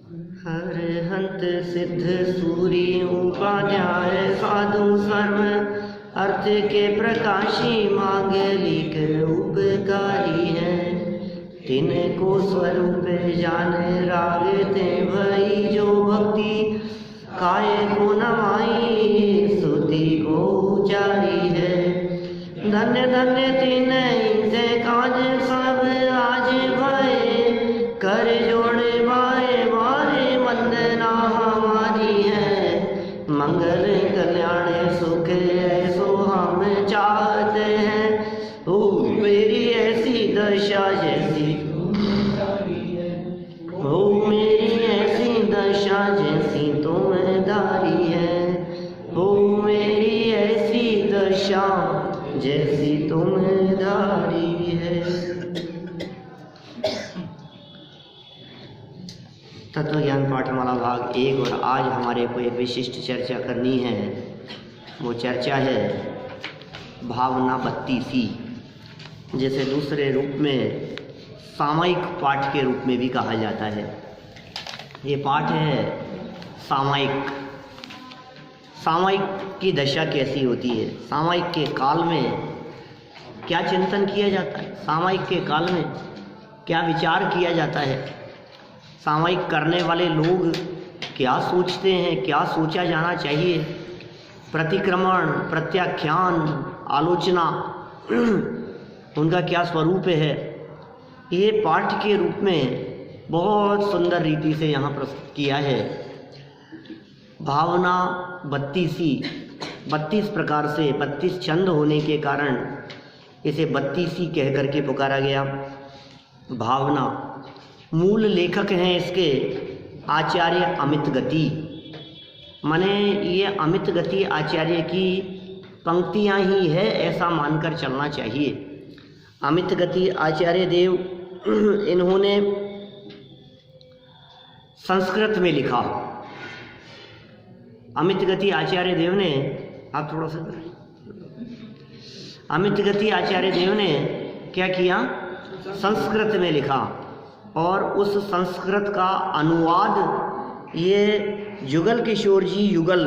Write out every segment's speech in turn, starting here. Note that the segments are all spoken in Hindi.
हर हंत सिद्ध सूरी उपाध्याय साधु सर्व अर्थ के प्रकाशी मांगलिक उपकारी है। तिनको स्वरूप जान रागते भई जो भक्ति काय को नवाई स्तुति को उचारी है। धन्य धन्य तिन इनसे काज सब आज भय कर जोड़े बारे बारे वंदना हमारी है। मंगल कल्याण सुख ऐसो हम चाहते हैं। ओ मेरी ऐसी दशा जैसी हो मेरी ऐसी दशा जैसी तुम धारी है। हो मेरी ऐसी दशा जैसी तुम धारी है। तत्व ज्ञान पाठमाला भाग 1। और आज हमारे को एक विशिष्ट चर्चा करनी है। वो चर्चा है भावना 32, जिसे दूसरे रूप में सामयिक पाठ के रूप में भी कहा जाता है। ये पाठ है सामयिक। सामयिक की दशा कैसी होती है, सामयिक के काल में क्या चिंतन किया जाता है, सामयिक के काल में क्या विचार किया जाता है, सामयिक करने वाले लोग क्या सोचते हैं, क्या सोचा जाना चाहिए, प्रतिक्रमण, प्रत्याख्यान, आलोचना उनका क्या स्वरूप है। ये पाठ के रूप में बहुत सुंदर रीति से यहाँ प्रस्तुत किया है। भावना 32 प्रकार से 32 छंद होने के कारण इसे 32 कह करके पुकारा गया। भावना मूल लेखक हैं इसके आचार्य अमित गति। माने ये अमित गति आचार्य की पंक्तियाँ ही है ऐसा मानकर चलना चाहिए। अमित गति आचार्य देव इन्होंने संस्कृत में लिखा। अमित गति आचार्य देव ने, आप थोड़ा सा अमित गति आचार्य देव ने क्या किया, संस्कृत में लिखा और उस संस्कृत का अनुवाद ये जुगल किशोर जी युगल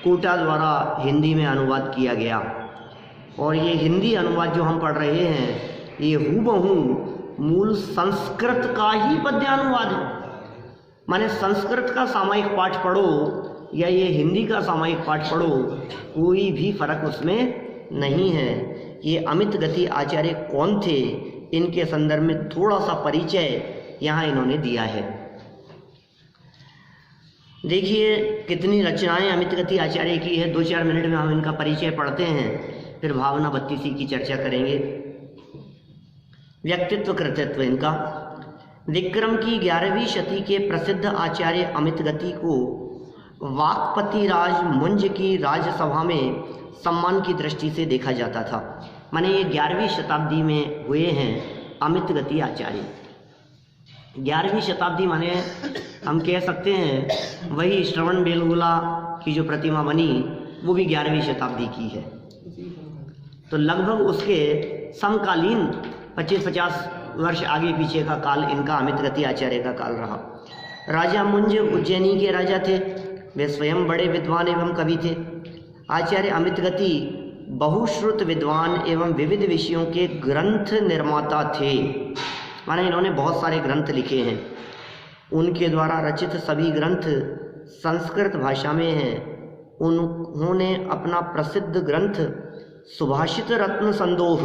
कोटा द्वारा हिंदी में अनुवाद किया गया। और ये हिंदी अनुवाद जो हम पढ़ रहे हैं ये हूबहू मूल संस्कृत का ही पद्यानुवाद है। माने संस्कृत का सामयिक पाठ पढ़ो या ये हिंदी का सामयिक पाठ पढ़ो, कोई भी फर्क उसमें नहीं है। ये अमित गति आचार्य कौन थे, इनके संदर्भ में थोड़ा सा परिचय यहाँ इन्होंने दिया है। देखिए कितनी रचनाएं अमित गति आचार्य की है। 2-4 मिनट में हम इनका परिचय पढ़ते हैं, फिर भावना 32 की चर्चा करेंगे। व्यक्तित्व कृतित्व इनका। विक्रम की 11वीं शती के प्रसिद्ध आचार्य अमित गति को वाक्पति राज मुंज की राजसभा में सम्मान की दृष्टि से देखा जाता था। माने ये 11वीं शताब्दी में हुए हैं अमित गति आचार्य। 11वीं शताब्दी माने हम कह सकते हैं वही श्रवण बेलगोला की जो प्रतिमा बनी वो भी 11वीं शताब्दी की है। तो लगभग उसके समकालीन 25-50 वर्ष आगे पीछे का काल इनका अमित गति आचार्य का काल रहा। राजा मुंज उज्जैनी के राजा थे। वे स्वयं बड़े विद्वान एवं कवि थे। आचार्य अमित गति बहुश्रुत विद्वान एवं विविध विषयों के ग्रंथ निर्माता थे। माने इन्होंने बहुत सारे ग्रंथ लिखे हैं। उनके द्वारा रचित सभी ग्रंथ संस्कृत भाषा में हैं। उन्होंने अपना प्रसिद्ध ग्रंथ सुभाषित रत्न संदोह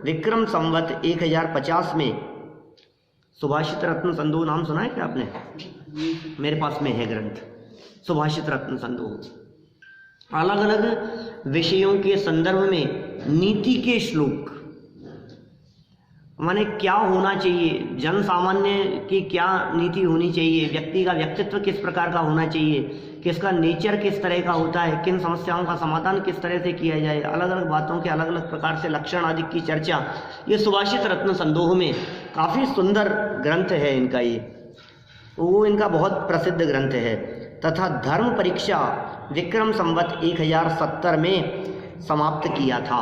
विक्रम संवत 1050 में, सुभाषित रत्न संदोह नाम सुना है क्या आपने? मेरे पास में है ग्रंथ सुभाषित रत्न संदोह। अलग अलग विषयों के संदर्भ में नीति के श्लोक, माने क्या होना चाहिए, जन सामान्य की क्या नीति होनी चाहिए, व्यक्ति का व्यक्तित्व किस प्रकार का होना चाहिए, किसका नेचर किस तरह का होता है, किन समस्याओं का समाधान किस तरह से किया जाए, अलग अलग बातों के अलग अलग प्रकार से लक्षण आदि की चर्चा, ये सुभाषित रत्न संदोह में काफ़ी सुंदर ग्रंथ है इनका। ये वो इनका बहुत प्रसिद्ध ग्रंथ है। तथा धर्म परीक्षा विक्रम संवत 1070 में समाप्त किया था।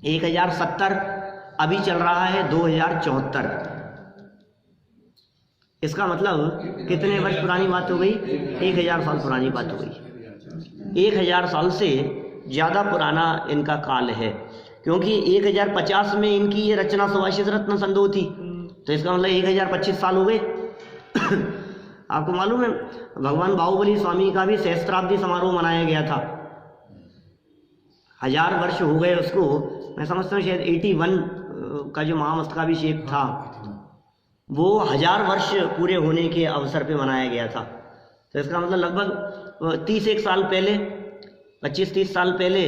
1070 अभी चल रहा है 2074। इसका मतलब कितने वर्ष पुरानी बात हो गई? 1000 साल पुरानी बात हो गई। 1000 साल से ज़्यादा पुराना इनका काल है, क्योंकि 1050 में इनकी ये रचना सुभाषित रत्न संदो थी, तो इसका मतलब 1025 साल हो गए। आपको मालूम है भगवान बाहुबली स्वामी का भी सहस्त्राब्दी समारोह मनाया गया था। 1000 वर्ष हो गए उसको। मैं समझता हूँ शायद 81 का जो महामस्तकाभिषेक था वो 1000 वर्ष पूरे होने के अवसर पे मनाया गया था। तो इसका मतलब लगभग 31 साल पहले, 25-30 साल पहले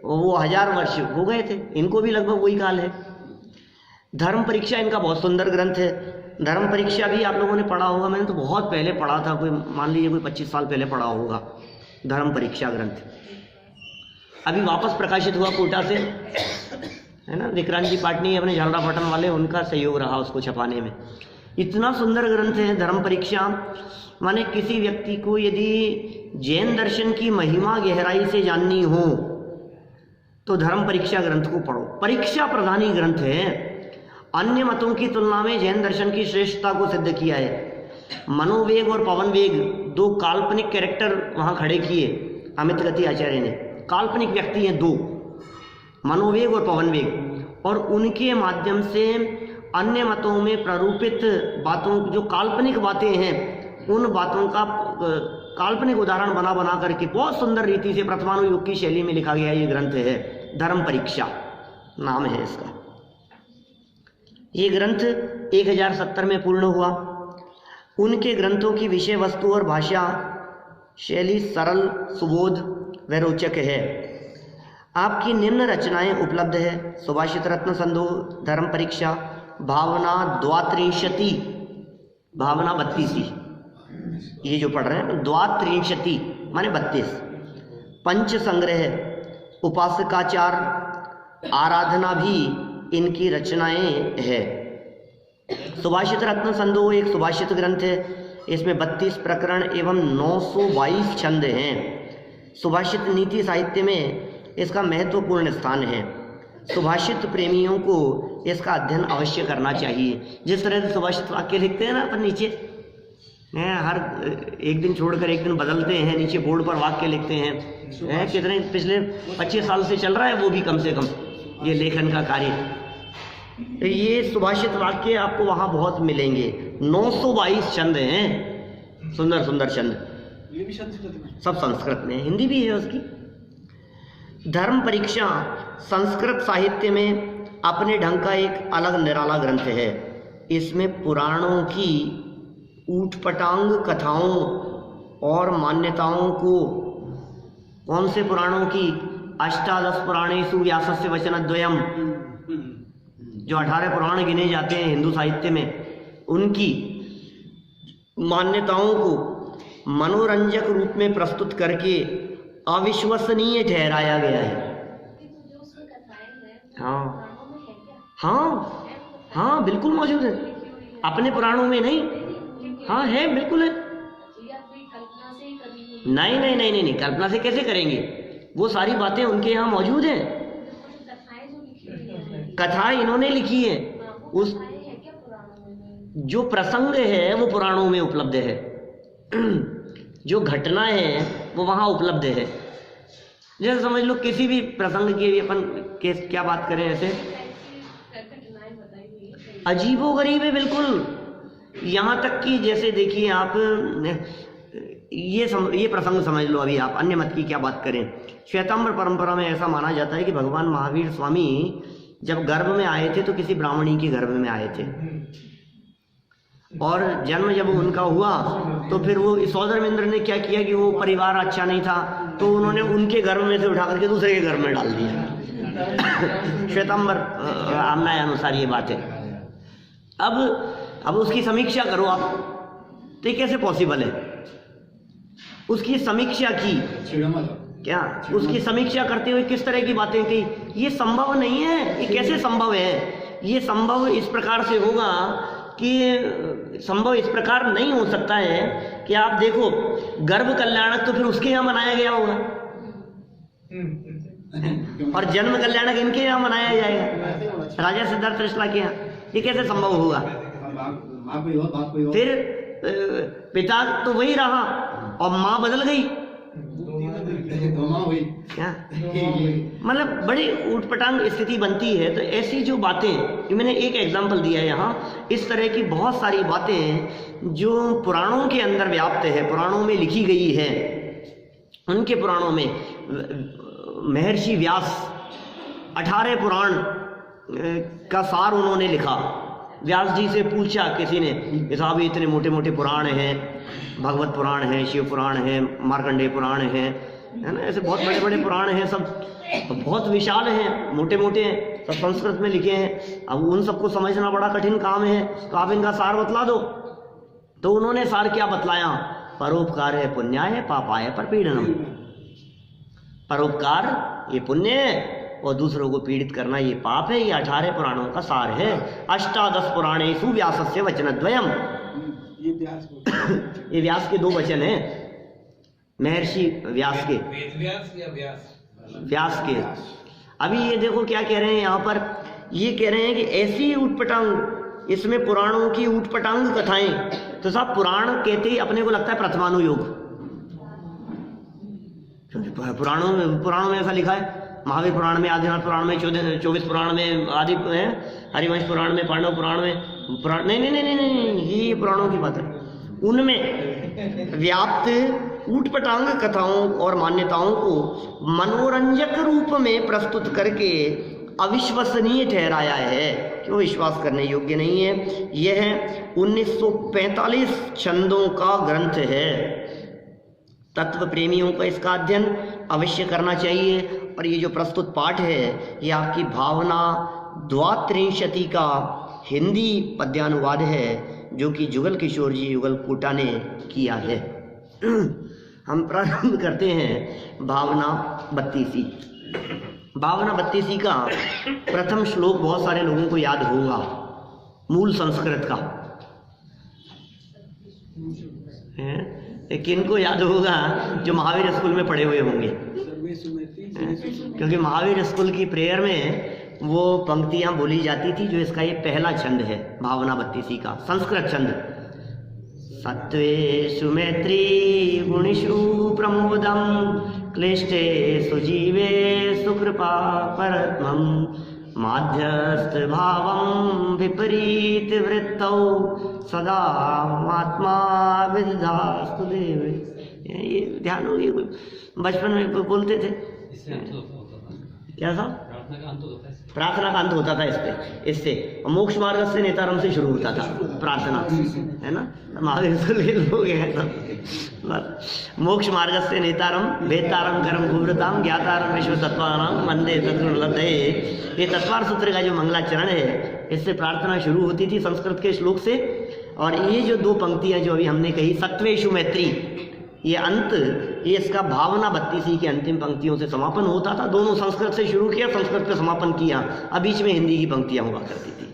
वो 1000 वर्ष हो गए थे। इनको भी लगभग वही काल है। धर्म परीक्षा इनका बहुत सुंदर ग्रंथ है। धर्म परीक्षा भी आप लोगों ने पढ़ा होगा, मैंने तो बहुत पहले पढ़ा था, कोई मान लीजिए कोई 25 साल पहले पढ़ा होगा धर्म परीक्षा ग्रंथ। अभी वापस प्रकाशित हुआ कोटा से, है ना, विक्रांत जी पाटनी अपने झालरा पटन वाले, उनका सहयोग रहा उसको छपाने में। इतना सुंदर ग्रंथ है धर्म परीक्षा। माने किसी व्यक्ति को यदि जैन दर्शन की महिमा गहराई से जाननी हो तो धर्म परीक्षा ग्रंथ को पढ़ो। परीक्षा प्रधानी ग्रंथ है। अन्य मतों की तुलना में जैन दर्शन की श्रेष्ठता को सिद्ध किया है। मनोवेग और पवन वेग दो काल्पनिक कैरेक्टर वहां खड़े किए अमित गति आचार्य ने। काल्पनिक व्यक्ति हैं दो, मनोवेग और पवन वेग, और उनके माध्यम से अन्य मतों में प्ररूपित बातों, जो काल्पनिक बातें हैं, उन बातों का काल्पनिक उदाहरण बना बना करके बहुत सुंदर रीति से प्रथमानुयोग की शैली में लिखा गया ये ग्रंथ है। धर्म परीक्षा नाम है इसका। ये ग्रंथ 1070 में पूर्ण हुआ। उनके ग्रंथों की विषय वस्तु और भाषा शैली सरल, सुबोध व रोचक है। आपकी निम्न रचनाएं उपलब्ध है: सुभाषित रत्न संदो, धर्म परीक्षा, भावना द्वात्रिंशति, भावना 32, ये जो पढ़ रहे हैं द्वात्रिंशति माने 32, पंच संग्रह, उपासकाचार, आराधना भी इनकी रचनाएं है। सुभाषित रत्न संदो एक सुभाषित ग्रंथ है। इसमें 32 प्रकरण एवं 922 छंद हैं। सुभाषित नीति साहित्य में इसका महत्वपूर्ण स्थान है। सुभाषित प्रेमियों को इसका अध्ययन अवश्य करना चाहिए। जिस तरह से सुभाषित वाक्य लिखते हैं ना अपन नीचे, हर एक दिन छोड़कर एक दिन बदलते हैं, नीचे बोर्ड पर वाक्य लिखते हैं। कितने पिछले 25 साल से चल रहा है वो भी कम से कम ये लेखन का कार्य। ये सुभाषित वाक्य आपको वहां बहुत मिलेंगे। 922 छंद हैं, सुंदर सुंदर छंद, ये भी संस्कृत में, सब संस्कृत में, हिंदी भी है उसकी। धर्म परीक्षा संस्कृत साहित्य में अपने ढंग का एक अलग निराला ग्रंथ है। इसमें पुराणों की ऊटपटांग कथाओं और मान्यताओं को, कौन से पुराणों की? अष्टादश पुराणेषु व्यासस्य वचनद्वयम्, जो 18 पुराण गिने जाते हैं हिंदू साहित्य में, उनकी मान्यताओं को मनोरंजक रूप में प्रस्तुत करके अविश्वसनीय ठहराया गया है। हाँ, बिल्कुल मौजूद है। अपने पुराणों में नहीं, हाँ है, बिल्कुल है। नहीं, कल्पना से कैसे करेंगे? वो सारी बातें उनके यहाँ मौजूद हैं। कथाएं इन्होंने लिखी है। उस जो प्रसंग है वो पुराणों में उपलब्ध है, जो घटना है वो वहाँ उपलब्ध है। जैसे समझ लो किसी भी प्रसंग की अपन क्या बात करें, ऐसे अजीबोगरीब है बिल्कुल। यहाँ तक कि जैसे देखिए आप ये प्रसंग समझ लो। अभी आप अन्य मत की क्या बात करें, श्वेतांबर परंपरा में ऐसा माना जाता है कि भगवान महावीर स्वामी जब गर्भ में आए थे तो किसी ब्राह्मणी के गर्भ में आए थे, और जन्म जब उनका हुआ तो फिर वो सौधर्मेंद्र ने क्या किया कि वो परिवार अच्छा नहीं था तो उन्होंने उनके गर्भ में से उठा करके दूसरे के गर्भ में डाल दिया। श्वेतांबर आमनाय अनुसार ये बात है। अब उसकी समीक्षा करो आप, तो कैसे पॉसिबल है? उसकी समीक्षा की क्या, उसकी समीक्षा करते हुए किस तरह की बातें कही? ये संभव नहीं है। ये कैसे संभव है? ये संभव इस प्रकार से होगा कि संभव इस प्रकार नहीं हो सकता है कि आप देखो गर्भ कल्याणक तो फिर उसके यहाँ मनाया गया होगा और जन्म कल्याणक इनके यहाँ मनाया जाएगा, राजा सिद्धार्थ त्रिशला के यहाँ। ये कैसे संभव होगा? फिर पिता तो वही रहा और माँ बदल गई। क्या मतलब बड़ी ऊटपटांग स्थिति बनती है। तो ऐसी जो बातें, मैंने एक एग्जाम्पल दिया है यहाँ, इस तरह की बहुत सारी बातें जो पुराणों के अंदर व्याप्त है, पुराणों में लिखी गई है। उनके पुराणों में महर्षि व्यास 18 पुराण का सार उन्होंने लिखा। व्यास जी से पूछा किसी ने कि साहब इतने मोटे मोटे पुराण हैं, भागवत पुराण है, शिव पुराण है, मार्कंडेय पुराण है ना, ऐसे बहुत बड़े बड़े पुराण हैं, सब बहुत विशाल हैं, मोटे मोटे हैं, सब संस्कृत में लिखे हैं। अब उन सबको समझना बड़ा कठिन काम है, तो आप इनका सार बतला दो। तो उन्होंने सार क्या बतलाया? परोपकार है पुण्याय, पापाय परपीड़नम। परोपकार ये पुण्य है और दूसरों को पीड़ित करना ये पाप है। ये 18 पुराणों का सार है। 18 पुराणेषु व्यासस्य वचनद्वयम्। ये व्यास के 2 वचन हैं, महर्षि व्यास के, व्यास के। अभी ये देखो क्या कह रहे हैं यहाँ पर, ये कह रहे हैं कि ऐसी ऊटपटांग, इसमें पुराणों की ऊटपटांग कथाएं। तो साहब पुराण कहते ही अपने को लगता है प्रथमानुयोग, पुराणों में ऐसा लिखा है। महावीर पुराण में, आदिनाथ पुराण में, 24 पुराण में, आदि हरिवंश पुराण में, पांडव पुराण में, पुराण नहीं, ये पुराणों की बात है। उनमें व्याप्त ऊटपटांग कथाओं और मान्यताओं को मनोरंजक रूप में प्रस्तुत करके अविश्वसनीय ठहराया है, क्यों विश्वास करने योग्य नहीं है। यह 1945 छंदों का ग्रंथ है। तत्व प्रेमियों को इसका अध्ययन अवश्य करना चाहिए। और ये जो प्रस्तुत पाठ है, ये आपकी भावना द्वात्रिंशति का हिंदी पद्यानुवाद है, जो कि जुगल किशोर जी युगल कोटा ने किया है। हम प्रारंभ करते हैं भावना 32। भावना 32 का प्रथम श्लोक बहुत सारे लोगों को याद होगा, मूल संस्कृत का है। किनको याद होगा? जो महावीर स्कूल में पढ़े हुए होंगे, क्योंकि महावीर स्कूल की प्रेयर में वो पंक्तियां बोली जाती थी, जो इसका ये पहला छंद है, भावना 32 का संस्कृत छंद। सत्वेषु मैत्री गुणेषु प्रमोदम क्लिष्टेषु जीवेषु कृपा परत्मम् माध्यस्थ भावं विपरीत वृत्तौ सदा आत्मा विदधास्तु देव। ये ध्यान होगी, बचपन में बोलते थे क्या साहब? प्रार्थना का अंत होता था इससे मोक्ष मार्ग से नेतारम से शुरू होता था प्रार्थना, है ना। महावीर के लोग हैं सब। मोक्ष मार्ग से नेतारम वेतारम कर्म कुव्रताम ज्ञातारम विश्व तत्वानाम वंदे तत्वलब्धये। ये तत्वार सूत्र का जो मंगलाचरण है, इससे प्रार्थना शुरू होती थी संस्कृत के श्लोक से। और ये जो 2 पंक्तियां जो अभी हमने कही, सत्वेषु मैत्री, ये अंत, ये इसका भावना 32 की अंतिम पंक्तियों से समापन होता था। दोनों संस्कृत से शुरू किया, संस्कृत पे समापन किया, अब बीच में हिंदी की पंक्तियां हुआ करती थी।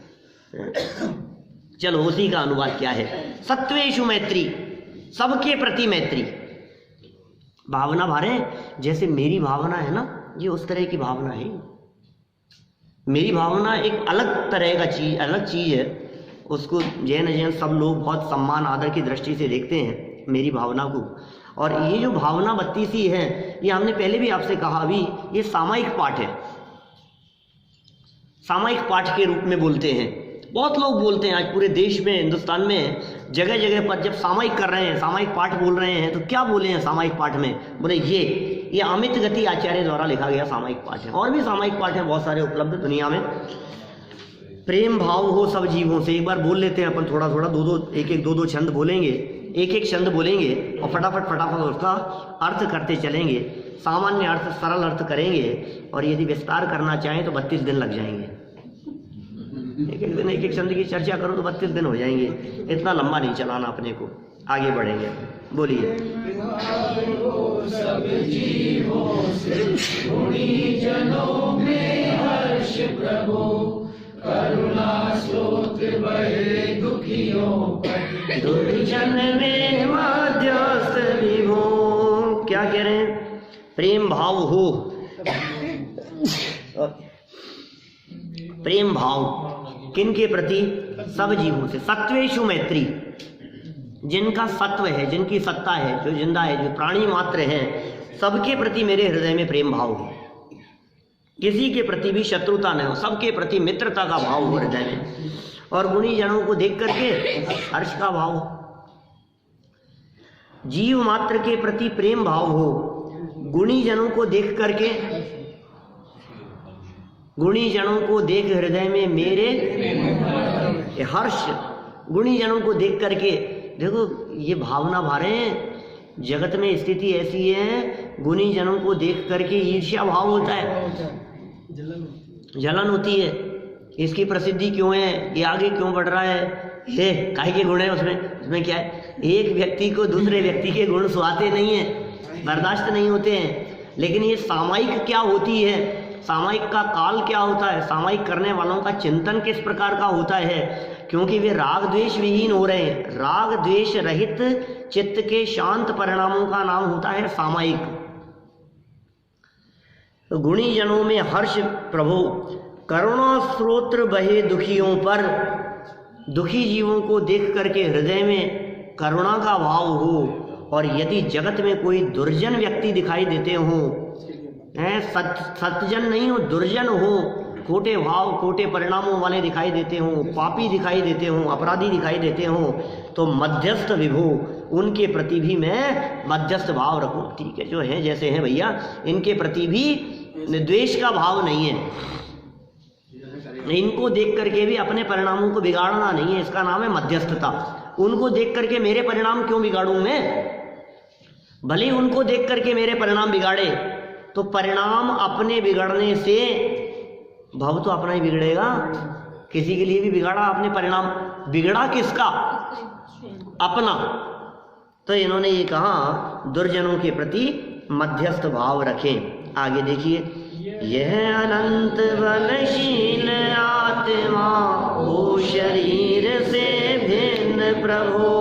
चलो उसी का अनुवाद क्या है? सत्वेषु मैत्री, सबके प्रति मैत्री। भावना भारे जैसे मेरी भावना है ना, ये उस तरह की भावना है। मेरी भावना एक अलग तरह का चीज, अलग चीज है। उसको जैन सब लोग बहुत सम्मान आदर की दृष्टि से देखते हैं मेरी भावना को। और ये जो भावना 32 है, ये हमने पहले भी आपसे कहा, अभी ये सामायिक पाठ है, सामायिक पाठ के रूप में बोलते हैं। बहुत लोग बोलते हैं आज पूरे देश में, हिंदुस्तान में जगह जगह पर जब सामायिक कर रहे हैं, सामायिक पाठ बोल रहे हैं, तो क्या बोले हैं सामायिक पाठ में? बोले ये अमित गति आचार्य द्वारा लिखा गया सामायिक पाठ है। और भी सामायिक पाठ हैं बहुत सारे उपलब्ध दुनिया में। प्रेम भाव हो सब जीवों से, एक बार बोल लेते हैं अपन, थोड़ा थोड़ा, दो दो छंद बोलेंगे, एक छंद बोलेंगे और फटाफट उसका अर्थ करते चलेंगे। सामान्य अर्थ, सरल अर्थ करेंगे, और यदि विस्तार करना चाहें तो 32 दिन लग जाएंगे। एक छंद की चर्चा करो तो 32 दिन हो जाएंगे। इतना लंबा नहीं चलाना अपने को, आगे बढ़ेंगे। बोलिए। करुणा स्तोत्र बहे दुखियों पर, दुर्जन में मध्यस्थ विभो। क्या कह रहे हैं? प्रेम भाव हो, प्रेम भाव किन के प्रति? सब जीवों से। सत्वेषु मैत्री, जिनका सत्व है, जिनकी सत्ता है, जो जिंदा है, जो प्राणी मात्र हैं, सबके प्रति मेरे हृदय में प्रेम भाव हो। किसी के प्रति भी शत्रुता न हो, सबके प्रति मित्रता का भाव हो हृदय में। और गुणी जनों को देख करके हर्ष का भाव हो, जीव मात्र के प्रति प्रेम भाव हो। गुणी जनों को देख करके, गुणी जनों को देख हृदय में मेरे हर्ष, गुणी जनों को देख करके, देखो ये भावना भारे हैं। जगत में स्थिति ऐसी है, गुणी जनों को देख करके ईर्ष्या भाव होता है, जलन होती है। इसकी प्रसिद्धि क्यों है, ये आगे क्यों बढ़ रहा है, हे काहे के गुण है उसमें क्या है। एक व्यक्ति को दूसरे व्यक्ति के गुण सुहाते नहीं है, बर्दाश्त नहीं होते हैं। लेकिन ये सामायिक क्या होती है, सामायिक का काल क्या होता है, सामायिक करने वालों का चिंतन किस प्रकार का होता है, क्योंकि वे राग द्वेष विहीन हो रहे हैं। राग द्वेष रहित चित्त के शांत परिणामों का नाम होता है सामायिक। तो गुणी जनों में हर्ष प्रभु, करुणा स्रोत्र बहे दुखियों पर, दुखी जीवों को देख करके हृदय में करुणा का भाव हो। और यदि जगत में कोई दुर्जन व्यक्ति दिखाई देते हो, सतजन नहीं हो, दुर्जन हो, खोटे भाव खोटे परिणामों वाले दिखाई देते हो, पापी दिखाई देते हो, अपराधी दिखाई देते हो, तो मध्यस्थ विभु, उनके प्रति भी मैं मध्यस्थ भाव रखूं। ठीक है, जो है जैसे हैं भैया, इनके प्रति भी द्वेष का भाव नहीं है। इनको देख करके भी अपने परिणामों को बिगाड़ना नहीं है, इसका नाम है मध्यस्थता। उनको देख करके मेरे परिणाम क्यों बिगाड़ूं मैं, भले उनको देख करके मेरे परिणाम बिगाड़े, तो परिणाम अपने बिगड़ने से भव तो अपना ही बिगड़ेगा। किसी के लिए भी बिगाड़ा आपने परिणाम, बिगड़ा किसका, अपना। तो इन्होंने ये कहा दुर्जनों के प्रति मध्यस्थ भाव रखें। आगे देखिए, यह अनंत बलशील आत्मा हो शरीर से भिन्न प्रभु,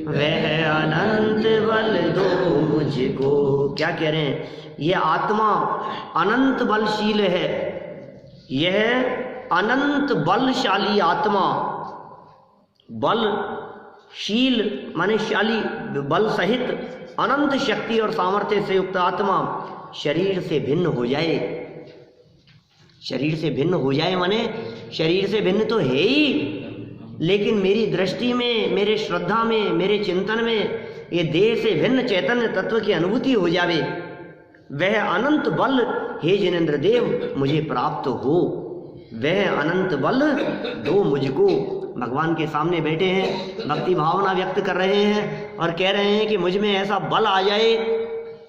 वह अनंत बल दो मुझको। क्या कह रहे हैं, यह आत्मा अनंत बलशील है, यह अनंत बलशाली आत्मा, बलशील माने शाली, बल सहित अनंत शक्ति और सामर्थ्य से युक्त आत्मा शरीर से भिन्न हो जाए। शरीर से भिन्न हो जाए माने शरीर से भिन्न तो है ही, लेकिन मेरी दृष्टि में, मेरे श्रद्धा में, मेरे चिंतन में ये देह से भिन्न चैतन्य तत्व की अनुभूति हो जावे। वह अनंत बल हे जिनेंद्र देव मुझे प्राप्त हो, वह अनंत बल दो मुझको। भगवान के सामने बैठे हैं, भक्ति भावना व्यक्त कर रहे हैं और कह रहे हैं कि मुझ में ऐसा बल आ जाए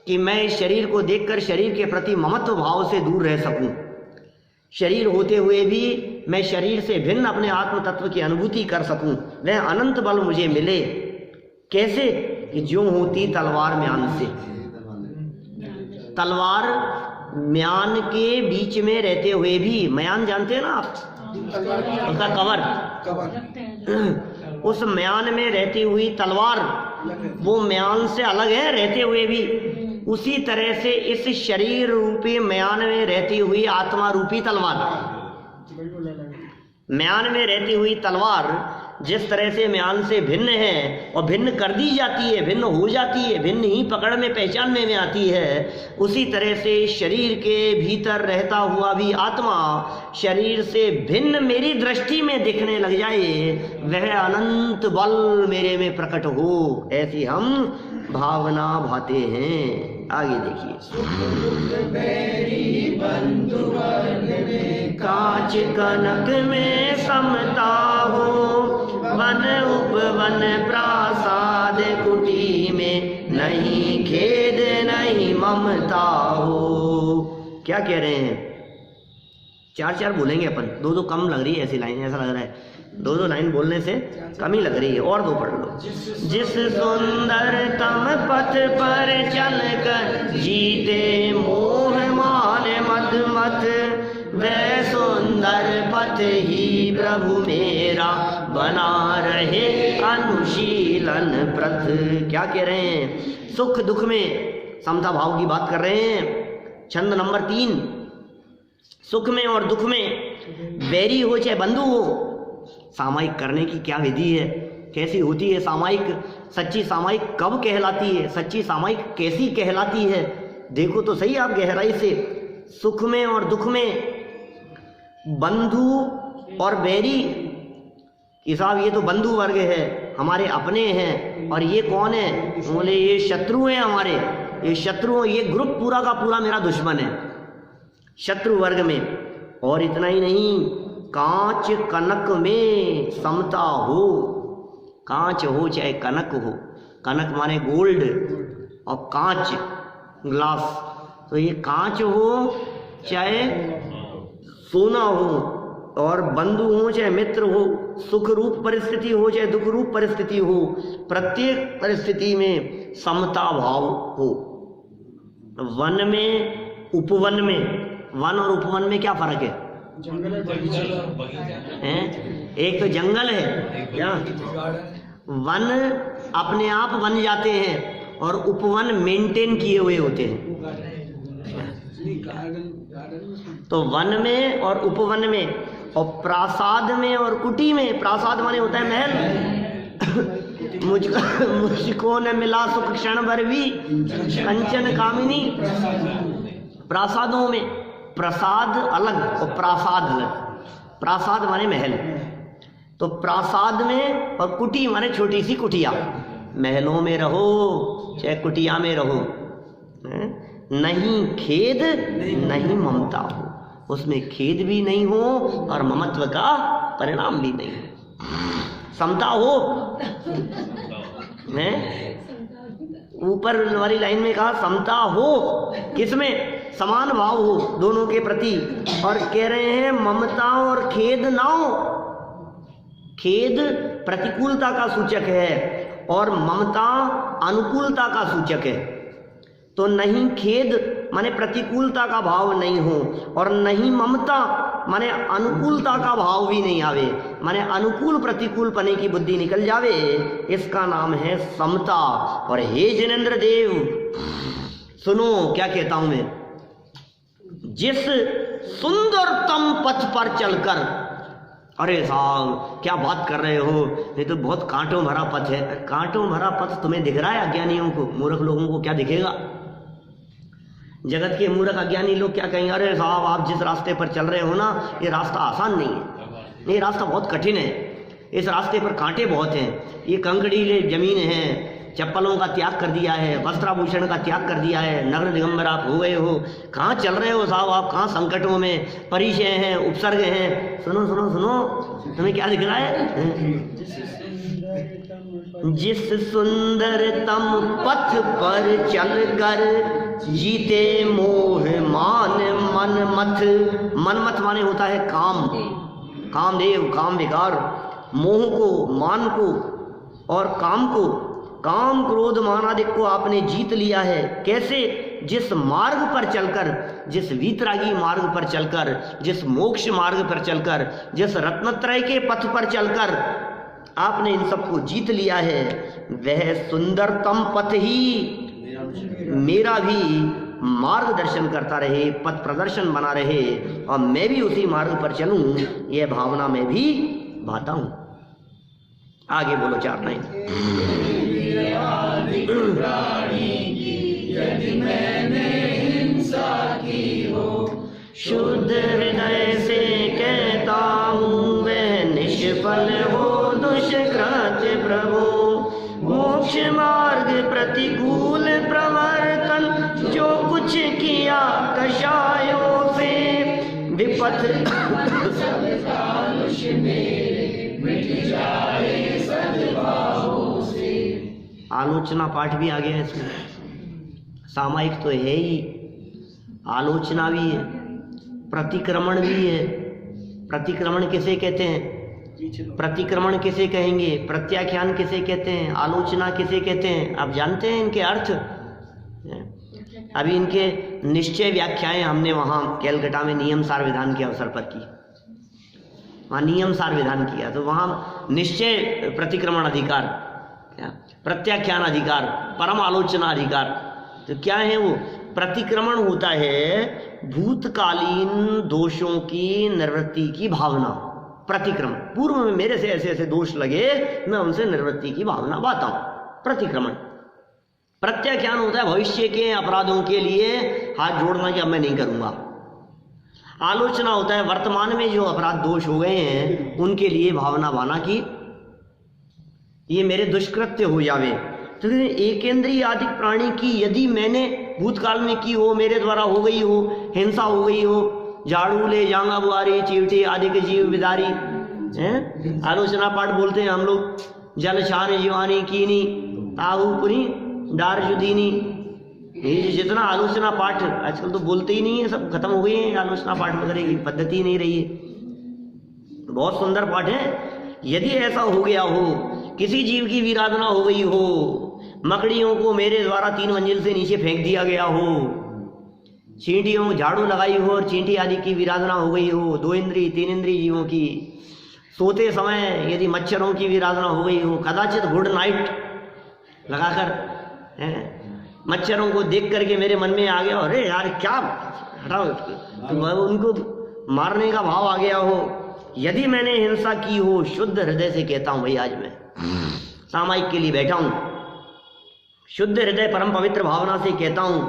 कि मैं इस शरीर को देखकर शरीर के प्रति ममत्व भाव से दूर रह सकूं। शरीर होते हुए भी मैं शरीर से भिन्न अपने आत्म तत्व की अनुभूति कर सकूं। वह अनंत बल मुझे मिले। कैसे, कि ज्यों होती तलवार म्यान से। तलवार म्यान के बीच में रहते हुए भी, म्यान जानते हैं ना आप, उसका कवर, उस म्यान में रहती हुई तलवार, वो म्यान से अलग है रहते हुए भी। उसी तरह से इस शरीर रूपी म्यान में रहती हुई आत्मा रूपी तलवार, म्यान में रहती हुई तलवार जिस तरह से म्यान से भिन्न है और भिन्न कर दी जाती है, भिन्न हो जाती है, भिन्न ही पकड़ में पहचानने में आती है, उसी तरह से शरीर के भीतर रहता हुआ भी आत्मा शरीर से भिन्न मेरी दृष्टि में दिखने लग जाए, वह अनंत बल मेरे में प्रकट हो, ऐसी हम भावना भाते हैं। आगे देखिए, कांच कनक में समता हो, वन उपवन प्रासाद कुटी में नहीं खेद नहीं ममता हो। क्या कह रहे हैं, चार चार बोलेंगे अपन, दो दो कम लग रही है ऐसी लाइन, ऐसा लग रहा है दो दो लाइन बोलने से कम ही लग रही है, और दो पढ़ लो। जिस सुंदरतम पथ पर चल कर जीते मोह मान मत मत, वह सुंदर पथ ही प्रभु मेरा बना रहे अनुशीलन प्रथ। क्या कह रहे हैं, सुख दुख में समता भाव की बात कर रहे हैं। छंद नंबर 3, सुख में और दुख में बैरी हो चाहे बंधु हो। सामायिक करने की क्या विधि है, कैसी होती है सामायिक? सच्ची सामायिक कब कहलाती है, सच्ची सामायिक कैसी कहलाती है? देखो तो सही आप गहराई से। सुख में और दुख में बंधु और बैरी कि साहब ये तो बंधु वर्ग है, हमारे अपने हैं, और ये कौन है? बोले ये शत्रु हैं हमारे, ये शत्रु, ये ग्रुप पूरा का पूरा मेरा दुश्मन है, शत्रु वर्ग में। और इतना ही नहीं, कांच कनक में समता हो। कांच हो चाहे कनक हो, कनक माने गोल्ड और कांच ग्लास, तो ये कांच हो चाहे सोना हो, और बंधु हो चाहे मित्र हो, सुख रूप परिस्थिति हो चाहे दुख रूप परिस्थिति हो, प्रत्येक परिस्थिति में समता भाव हो। वन में उपवन में, वन और उपवन में क्या फर्क है? एक तो जंगल है क्या, वन अपने आप बन जाते हैं और उपवन मेंटेन किए हुए होते हैं। तो वन में और उपवन में, और प्रासाद में और कुटी में, प्रासाद माने होता है महल। मुझको न मिला सुख क्षण भर भी कंचन कामिनी। प्रासादों में प्रसाद अलग और प्रासाद अलग। प्रासाद माने महल, तो प्रासाद में, और कुटी माने छोटी सी कुटिया। महलों में रहो चाहे कुटिया में रहो, नहीं खेद नहीं ममता हो, उसमें खेद भी नहीं हो और ममत्व का परिणाम भी नहीं हो। समता हो, ऊपर वाली लाइन में कहा समता हो, किसमें? समान भाव हो दोनों के प्रति। और कह रहे हैं ममता और खेद ना हो। खेद प्रतिकूलता का सूचक है और ममता अनुकूलता का सूचक है। तो नहीं खेद माने प्रतिकूलता का भाव नहीं हो, और नहीं ममता माने अनुकूलता का भाव भी नहीं आवे, माने अनुकूल प्रतिकूल पने की बुद्धि निकल जावे, इसका नाम है समता। और हे जिनेंद्र देव सुनो क्या कहता हूं मैं। जिस सुंदरतम पथ पर चलकर, अरे साहब क्या बात कर रहे हो, ये तो बहुत कांटों भरा पथ है। कांटों भरा पथ तुम्हें दिख रहा है? अज्ञानियों को, मूर्ख लोगों को क्या दिखेगा? जगत के मूर्ख अज्ञानी लोग क्या कहेंगे? अरे साहब आप जिस रास्ते पर चल रहे हो ना, ये रास्ता आसान नहीं है, ये रास्ता बहुत कठिन है, इस रास्ते पर कांटे बहुत हैं, ये कंकड़ीले जमीन है, चप्पलों का त्याग कर दिया है, वस्त्राभूषण का त्याग कर दिया है, नग्न दिगंबर आप हो गए हो, कहाँ चल रहे हो साहब आप? कहाँ संकटों में, परिचय हैं, उपसर्ग हैं। सुनो सुनो सुनो, तुम्हें क्या दिख रहा है? जिस सुंदरतम पथ पर चलकर जीते मोह मान मन मथ। मन मथ माने होता है काम, कामदेव, काम विकार। मोह को, मान को और काम को, काम क्रोध मानादिक को आपने जीत लिया है। कैसे? जिस मार्ग पर चलकर, जिस वीतरागी मार्ग पर चलकर, जिस मोक्ष मार्ग पर चलकर, जिस रत्नत्रय के पथ पर चलकर आपने इन सबको जीत लिया है, वह सुंदरतम पथ ही मेरा भी मार्गदर्शन करता रहे, पथ प्रदर्शन बना रहे, और मैं भी उसी मार्ग पर चलूं, यह भावना में भी भाता हूं। आगे बोलो 4 लाइन। यदि मैंने हिंसा की हो, शुद्ध हृदय से कहता हूँ वह निष्फल हो दुष्कृत्य प्रभु। मोक्ष मार्ग प्रतिकूल प्रवर्तन जो कुछ किया कषायों से विपथ मिट जाए सद्भावों से। आलोचना पाठ भी आ गया इसमें। सामायिक तो है ही, आलोचना भी है, प्रतिक्रमण भी है। प्रतिक्रमण किसे कहते हैं? प्रतिक्रमण किसे कहेंगे? प्रत्याख्यान किसे कहते हैं? आलोचना किसे कहते हैं? आप जानते हैं इनके अर्थ? अभी इनके निश्चय व्याख्याएं हमने वहाँ कैलकाटा में नियम सार विधान के अवसर पर की, वहाँ नियम सार विधान किया, तो वहाँ निश्चय प्रतिक्रमण अधिकार, क्या प्रत्याख्यान अधिकार, परम आलोचना अधिकार, तो क्या है वो? प्रतिक्रमण होता है भूतकालीन दोषों की निवृत्ति की भावना, प्रतिक्रमण। पूर्व में मेरे से ऐसे ऐसे दोष लगे, मैं उनसे निवृत्ति की भावना बाता हूं, प्रतिक्रमण। प्रत्याख्यान होता है भविष्य के अपराधों के लिए हाथ जोड़ना कि अब मैं नहीं करूंगा। आलोचना होता है वर्तमान में जो अपराध दोष हो गए हैं उनके लिए भावना बाना की ये मेरे दुष्कृत्य हो जावे। तो एकेंद्रीय आदि प्राणी की यदि मैंने भूतकाल में की हो, मेरे द्वारा हो गई हो, हिंसा हो गई हो, झाड़ू ले जांगा बुआरी चीवटी आदि के जीव विदारी हैं, आलोचना पाठ बोलते हैं हम लोग, जल छान जीवानी कीनी ताहू पुनी डार जुदीनी, ये जितना आलोचना पाठ आजकल तो बोलते ही नहीं है, सब खत्म हो गए हैं, आलोचना पाठ वगैरह की पद्धति नहीं रही है। बहुत सुंदर पाठ है। यदि ऐसा हो गया हो, किसी जीव की विराधना हो गई हो, मकड़ियों को मेरे द्वारा 3 मंजिल से नीचे फेंक दिया गया हो, चींटियों झाड़ू लगाई हो और चींटी आदि की विराधना हो गई हो, 2 इंद्रिय 3 इंद्रिय जीवों की, सोते समय यदि मच्छरों की विराधना हो गई हो, कदाचित गुड नाइट लगाकर मच्छरों को देख करके मेरे मन में आ गया, अरे यार क्या हटाओ, उनको मारने का भाव आ गया हो, यदि मैंने हिंसा की हो, शुद्ध हृदय से कहता हूं भाई, आज मैं सामायिक के लिए बैठा हूं, शुद्ध हृदय परम पवित्र भावना से कहता हूं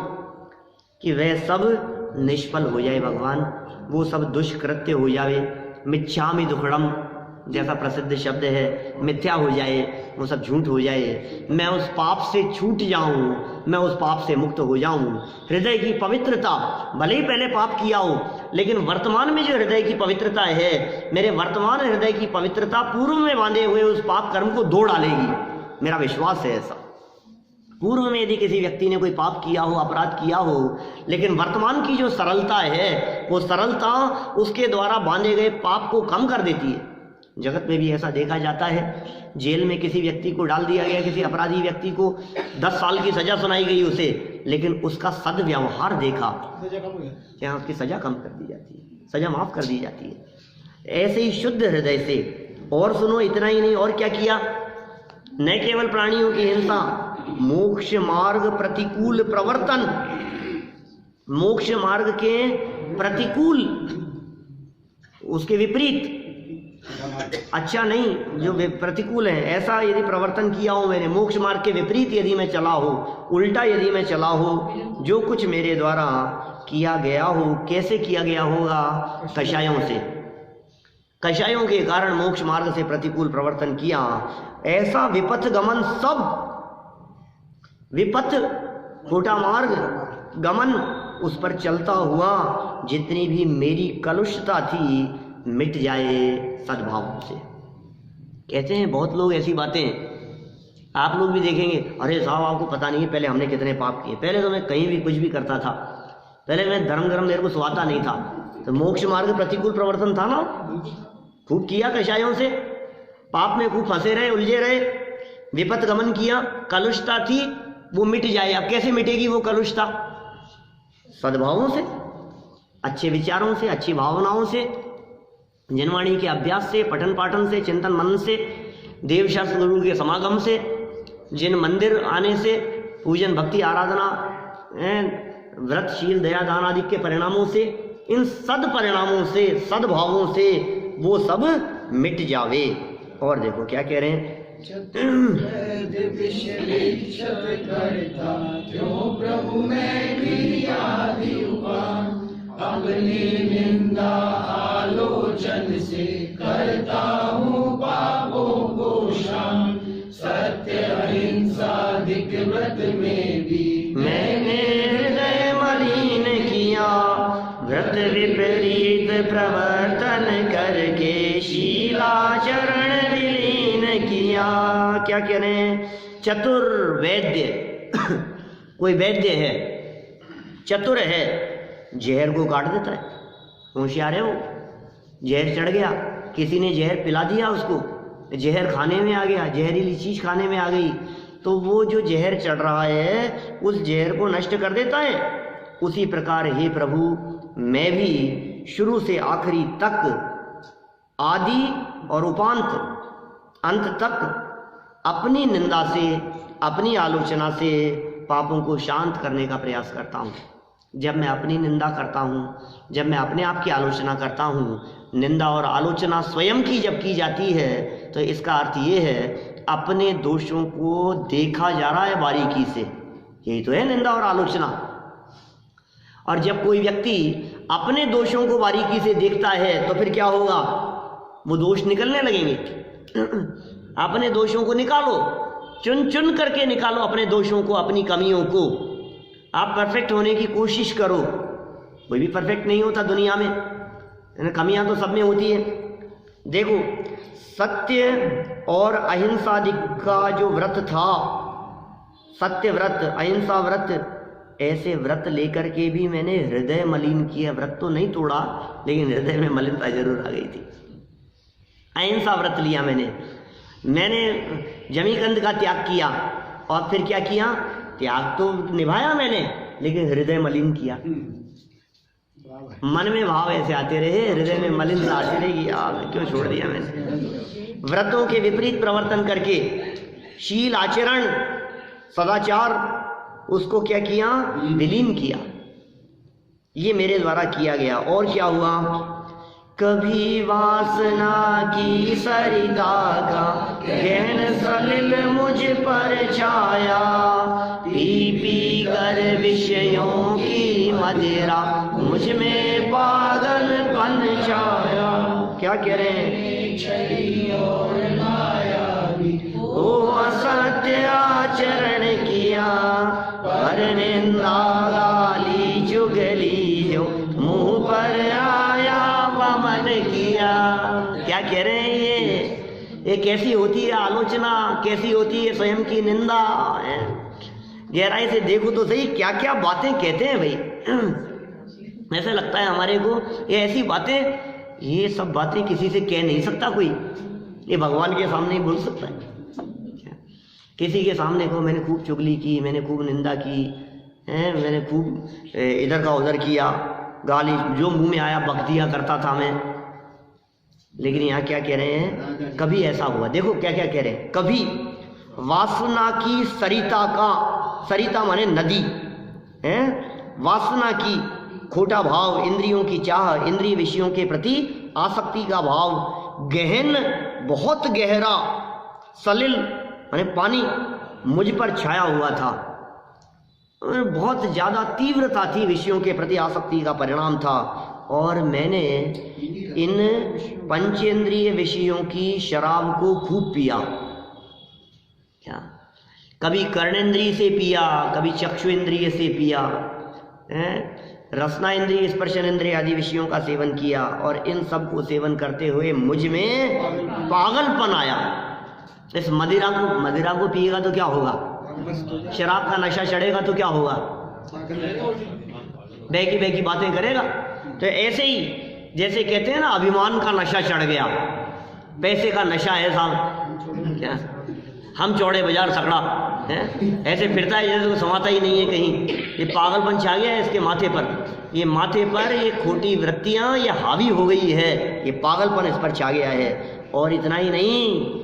कि वह सब निष्फल हो जाए भगवान, वो सब दुष्कृत्य हो जाए, मिच्छामि दुक्कडम जैसा प्रसिद्ध शब्द है, मिथ्या हो जाए, वो सब झूठ हो जाए, मैं उस पाप से छूट जाऊं, मैं उस पाप से मुक्त हो जाऊं। हृदय की पवित्रता, भले ही पहले पाप किया हो, लेकिन वर्तमान में जो हृदय की पवित्रता है, मेरे वर्तमान हृदय की पवित्रता पूर्व में बांधे हुए उस पाप कर्म को धो डालेगी, मेरा विश्वास है ऐसा। पूर्व में यदि किसी व्यक्ति ने कोई पाप किया हो, अपराध किया हो, लेकिन वर्तमान की जो सरलता है, वो सरलता उसके द्वारा बांधे गए पाप को कम कर देती है। जगत में भी ऐसा देखा जाता है, जेल में किसी व्यक्ति को डाल दिया गया, किसी अपराधी व्यक्ति को 10 साल की सजा सुनाई गई उसे, लेकिन उसका सद्व्यवहार देखा, क्या उसकी सजा कम कर दी जाती है, सजा माफ कर दी जाती है। ऐसे ही शुद्ध हृदय से, और सुनो इतना ही नहीं, और क्या किया, न केवल प्राणियों की हिंसा, मोक्ष मार्ग प्रतिकूल प्रवर्तन, मोक्ष मार्ग के प्रतिकूल, उसके विपरीत, अच्छा नहीं, जो प्रतिकूल है, ऐसा यदि प्रवर्तन किया हो मैंने, मोक्ष मार्ग के विपरीत यदि मैं चला हो, उल्टा यदि मैं चला हो, जो कुछ मेरे द्वारा किया गया हो, कैसे किया गया होगा, कषायों से, कषायों के कारण मोक्ष मार्ग से प्रतिकूल प्रवर्तन किया, ऐसा विपथ गमन, सब विपथ खोटा मार्ग गमन, उस पर चलता हुआ जितनी भी मेरी कलुषता थी मिट जाए सद्भाव से। कहते हैं बहुत लोग ऐसी बातें आप लोग भी देखेंगे, अरे साहब आपको पता नहीं है पहले हमने कितने पाप किए, पहले तो मैं कहीं भी कुछ भी करता था, पहले मैं धर्म गरम मेरे को सुहाता नहीं था, तो मोक्ष मार्ग प्रतिकूल प्रवर्तन था ना, खूब किया कषायों से, पाप में खूब फंसे रहे, उलझे रहे, विपथ गमन किया, कलुषता थी वो मिट जाए। अब कैसे मिटेगी वो कलुषता? सद्भावों से, अच्छे विचारों से, अच्छी भावनाओं से, जनवाणी के अभ्यास से, पठन पाठन से, चिंतन मनन से, देव शास्त्र गुरु के समागम से, जिन मंदिर आने से, पूजन भक्ति आराधना, व्रतशील दया दान आदि के परिणामों से, इन सद परिणामों से, सद्भावों से वो सब मिट जावे। और देखो क्या कह रहे हैं, प्रभु मैं अपनी निंदा आलोचन से करता हूँ पापों को शाम, सत्य अहिंसा अधिक व्रत में भी मैंने हृदय मलिन किया, व्रत विपरीत प्रवर्तन करके शीलाचरण विलीन किया। क्या कह रहे हैं, चतुर वैद्य कोई वैद्य है, चतुर है, जहर को काट देता है, होशियार है वो, जहर चढ़ गया, किसी ने जहर पिला दिया उसको, जहर खाने में आ गया, जहरीली चीज खाने में आ गई, तो वो जो जहर चढ़ रहा है उस जहर को नष्ट कर देता है। उसी प्रकार हे प्रभु मैं भी शुरू से आखिरी तक, आदि और उपांत, अंत तक अपनी निंदा से, अपनी आलोचना से पापों को शांत करने का प्रयास करता हूँ। जब मैं अपनी निंदा करता हूँ, जब मैं अपने आप की आलोचना करता हूँ, निंदा और आलोचना स्वयं की जब की जाती है तो इसका अर्थ ये है अपने दोषों को देखा जा रहा है बारीकी से। यही तो है निंदा और आलोचना। और जब कोई व्यक्ति अपने दोषों को बारीकी से देखता है तो फिर क्या होगा, वो दोष निकलने लगेंगे। अपने दोषों को निकालो, चुन चुन करके निकालो अपने दोषों को, अपनी कमियों को। आप परफेक्ट होने की कोशिश करो। कोई भी परफेक्ट नहीं होता दुनिया में, कमियां तो सब में होती है। देखो, सत्य और अहिंसा का जो व्रत था, सत्य व्रत, अहिंसा व्रत, ऐसे व्रत लेकर के भी मैंने हृदय मलिन किया। व्रत तो नहीं तोड़ा लेकिन हृदय में मलिनता जरूर आ गई थी। अहिंसा व्रत लिया मैंने जमीकंद का त्याग किया और फिर क्या किया, त्याग तो निभाया मैंने लेकिन हृदय मलिन किया। मन में भाव ऐसे आते रहे, हृदय में मलिनता आती रही, यार क्यों छोड़ दिया मैंने। व्रतों के विपरीत प्रवर्तन करके शील आचरण सदाचार उसको क्या किया, विलीन किया। ये मेरे द्वारा किया गया। और क्या हुआ, कभी वासना की सरिता का गहन सलिल मुझ पर छाया, पी पी कर विषयों की मदिरा मुझ में पागलपन छाया। क्या कह रहे हैं, छली और माया भी ओ असत्य आचरण किया, पर निंदा गाली चुगली जो मुंह पर आया वमन किया। क्या कह रहे हैं, ये कैसी होती है आलोचना, कैसी होती है स्वयं की निंदा। गहराई से देखो तो सही क्या क्या बातें कहते हैं भाई। ऐसा लगता है हमारे को ये ऐसी बातें, ये सब बातें किसी से कह नहीं सकता कोई, ये भगवान के सामने ही बोल सकता है। किसी के सामने को मैंने खूब चुगली की, मैंने खूब निंदा की है, मैंने खूब इधर का उधर किया, गाली जो मुंह में आया बक दिया करता था मैं। लेकिन यहाँ क्या कह रहे हैं, कभी ऐसा हुआ। देखो क्या क्या कह रहे हैं, कभी वासना की सरिता का, सरिता माने नदी है, वासना की खोटा भाव, इंद्रियों की चाह, इंद्रिय विषयों के प्रति आसक्ति का भाव, गहन बहुत गहरा, सलिल माने पानी मुझ पर छाया हुआ था। बहुत ज़्यादा तीव्रता थी, विषयों के प्रति आसक्ति का परिणाम था। और मैंने इन पंचेंद्रिय विषयों की शराब को खूब पिया। क्या, कभी कर्णेंद्रिय से पिया, कभी चक्षुइंद्रिय से पिया, रसना इंद्रिय, स्पर्शन इंद्रिय आदि विषयों का सेवन किया। और इन सब को सेवन करते हुए मुझ में पागलपन आया। इस मदिरा को पिएगा तो क्या होगा, शराब का नशा चढ़ेगा तो क्या होगा, बहकी बहकी बातें करेगा। तो ऐसे ही जैसे कहते हैं ना, अभिमान का नशा चढ़ गया, पैसे का नशा है साहब, क्या हम चौड़े बाजार सकड़ा है, ऐसे फिरता है जैसे तो समाता ही नहीं है कहीं। ये पागलपन छा गया है इसके माथे पर, ये माथे पर ये खोटी वृत्तियां ये हावी हो गई है, ये पागलपन इस पर छा गया है। और इतना ही नहीं,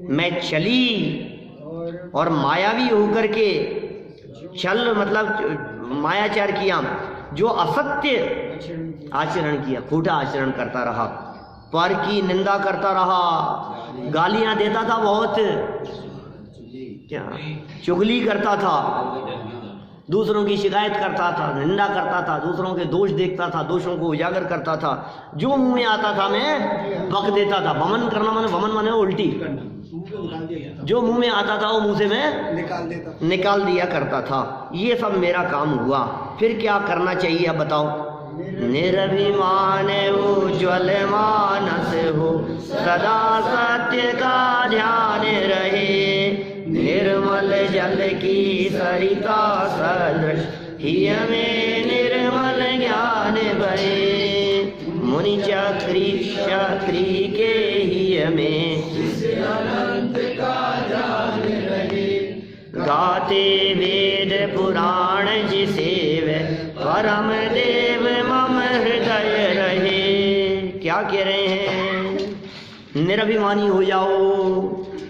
मैं चली और मायावी होकर के छल मतलब मायाचार किया, जो असत्य आचरण किया, खोटा आचरण करता रहा, पर की निंदा करता रहा, गालियां देता था बहुत, क्या चुगली करता था, दूसरों की शिकायत करता था, निंदा करता था, दूसरों के दोष देखता था, दोषों को उजागर करता था। जो मुंह में आता था मैं बक देता था। वमन करना माने, वमन माने उल्टी, जो मुंह में आता था वो मुंह से मैं निकाल दिया करता था। ये सब मेरा काम हुआ। फिर क्या करना चाहिए अब बताओ, निर्भिमान उज्ज्वल मानस हो, सदा सत्य का ध्यान रहे, निर्मल जल की सरिता सदृश हिय में निर्मल ज्ञान बहे, मुनि चक्री चक्री के हिय में अनंत का ध्यान रहे, गाते वेद पुराण जिसेव परम देव मम हृदय रहे। क्या कह रहे हैं, निरभिमानी हो जाओ,